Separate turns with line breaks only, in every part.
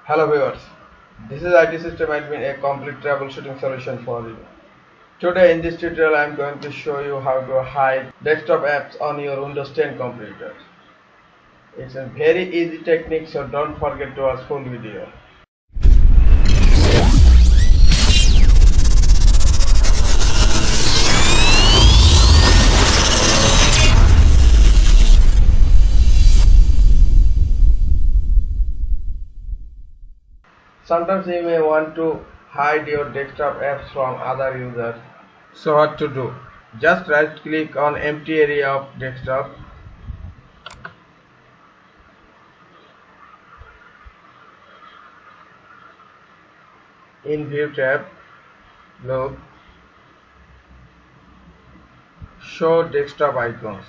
Hello viewers, this is IT System Admin, a complete troubleshooting solution for you. Today in this tutorial I am going to show you how to hide desktop apps on your Windows 10 computer. It's a very easy technique, so don't forget to watch full video. Sometimes you may want to hide your desktop apps from other users. So what to do? Just right click on empty area of desktop. In view tab, look, show desktop icons.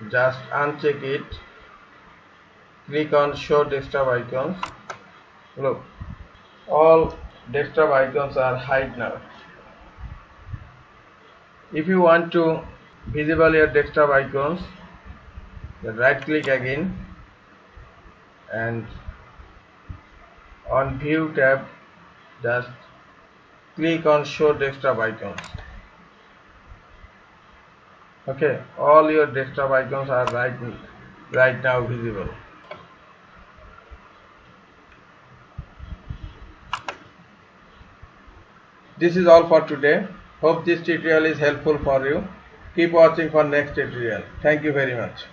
Just uncheck it. Click on show desktop icons. Look, all desktop icons are hide now. If you want to visible your desktop icons, then right click again and on view tab just click on show desktop icons. Okay, all your desktop icons are right now visible. This is all for today. Hope this tutorial is helpful for you. Keep watching for next tutorial. Thank you very much.